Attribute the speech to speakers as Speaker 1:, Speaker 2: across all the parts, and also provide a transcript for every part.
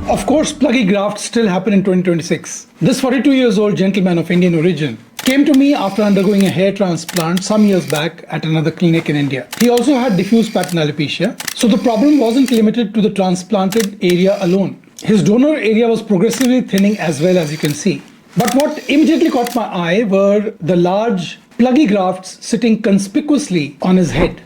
Speaker 1: Of course, pluggy grafts still happen in 2026. This 42 years old gentleman of Indian origin came to me after undergoing a hair transplant some years back at another clinic in India. He also had diffuse pattern alopecia, so the problem wasn't limited to the transplanted area alone. His donor area was progressively thinning as well, as you can see. But what immediately caught my eye were the large pluggy grafts sitting conspicuously on his head.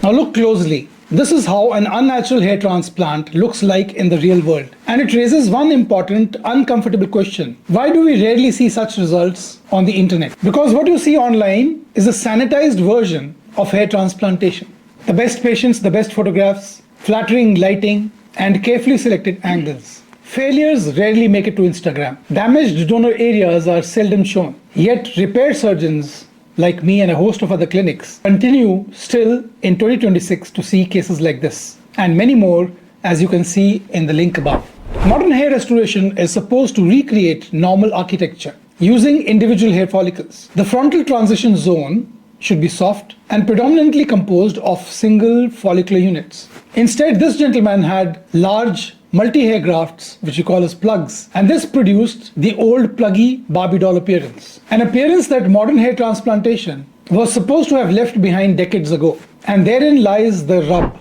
Speaker 1: Now look closely. This is how an unnatural hair transplant looks like in the real world. And it raises one important, uncomfortable question. Why do we rarely see such results on the internet? Because what you see online is a sanitized version of hair transplantation. The best patients, the best photographs, flattering lighting, and carefully selected angles. Failures rarely make it to Instagram. Damaged donor areas are seldom shown. Yet repair surgeons like me and a host of other clinics continue still in 2026 to see cases like this and many more, as you can see in the link above. Modern hair restoration is supposed to recreate normal architecture using individual hair follicles. The frontal transition zone should be soft and predominantly composed of single follicular units. Instead, this gentleman had large multi-hair grafts, which we call as plugs, and this produced the old pluggy Barbie doll appearance, an appearance that modern hair transplantation was supposed to have left behind decades ago. And therein lies the rub.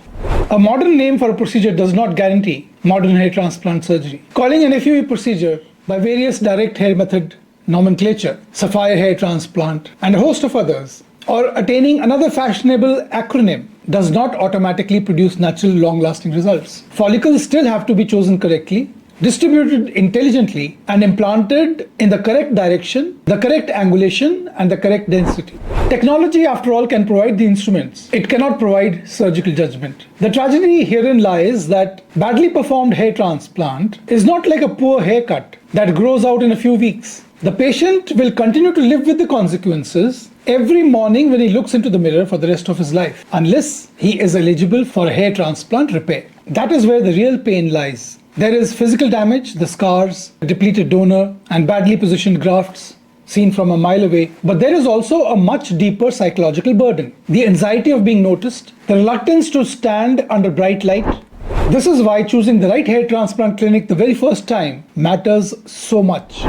Speaker 1: A modern name for a procedure does not guarantee modern hair transplant surgery. Calling an FUE procedure by various direct hair method nomenclature, sapphire hair transplant, and a host of others, or attaining another fashionable acronym does not automatically produce natural long-lasting results. Follicles still have to be chosen correctly, distributed intelligently, and implanted in the correct direction, the correct angulation, and the correct density. Technology, after all, can provide the instruments. It cannot provide surgical judgment. The tragedy herein lies that badly performed hair transplant is not like a poor haircut that grows out in a few weeks. The patient will continue to live with the consequences every morning when he looks into the mirror for the rest of his life, unless he is eligible for a hair transplant repair. That is where the real pain lies. There is physical damage, the scars, a depleted donor, and badly positioned grafts seen from a mile away. But there is also a much deeper psychological burden. The anxiety of being noticed, the reluctance to stand under bright light. This is why choosing the right hair transplant clinic the very first time matters so much.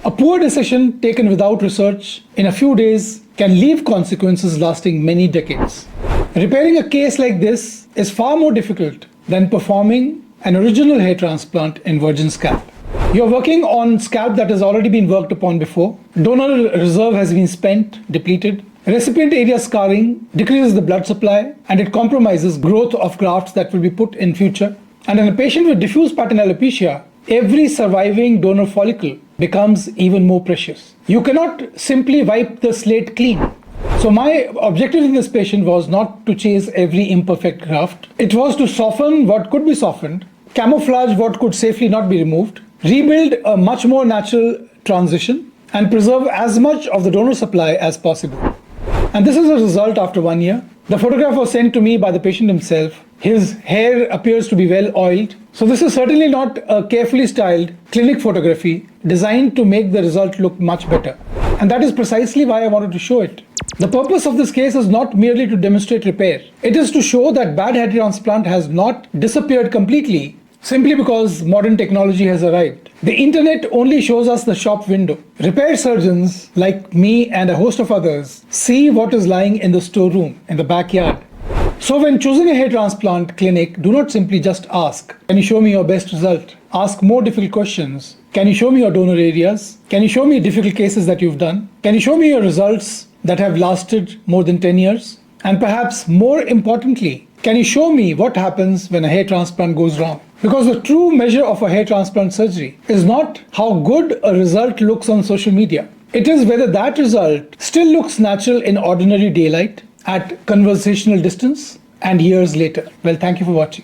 Speaker 1: A poor decision taken without research in a few days can leave consequences lasting many decades. Repairing a case like this is far more difficult than performing an original hair transplant in virgin scalp. You're working on scalp that has already been worked upon before. Donor reserve has been spent, depleted. Recipient area scarring decreases the blood supply and it compromises growth of grafts that will be put in future. And in a patient with diffuse pattern alopecia, every surviving donor follicle becomes even more precious. You cannot simply wipe the slate clean. So my objective in this patient was not to chase every imperfect graft. It was to soften what could be softened, camouflage what could safely not be removed, rebuild a much more natural transition, and preserve as much of the donor supply as possible. And this is a result after 1 year. The photograph was sent to me by the patient himself. His hair appears to be well oiled. So this is certainly not a carefully styled clinic photography designed to make the result look much better. And that is precisely why I wanted to show it. The purpose of this case is not merely to demonstrate repair. It is to show that bad hair transplant has not disappeared completely simply because modern technology has arrived. The internet only shows us the shop window. Repair surgeons like me and a host of others see what is lying in the storeroom, in the backyard. So when choosing a hair transplant clinic, do not simply just ask, can you show me your best result? Ask more difficult questions. Can you show me your donor areas? Can you show me difficult cases that you've done? Can you show me your results that have lasted more than 10 years? And perhaps more importantly, can you show me what happens when a hair transplant goes wrong? Because the true measure of a hair transplant surgery is not how good a result looks on social media. It is whether that result still looks natural in ordinary daylight, at conversational distance, and years later. Well, thank you for watching.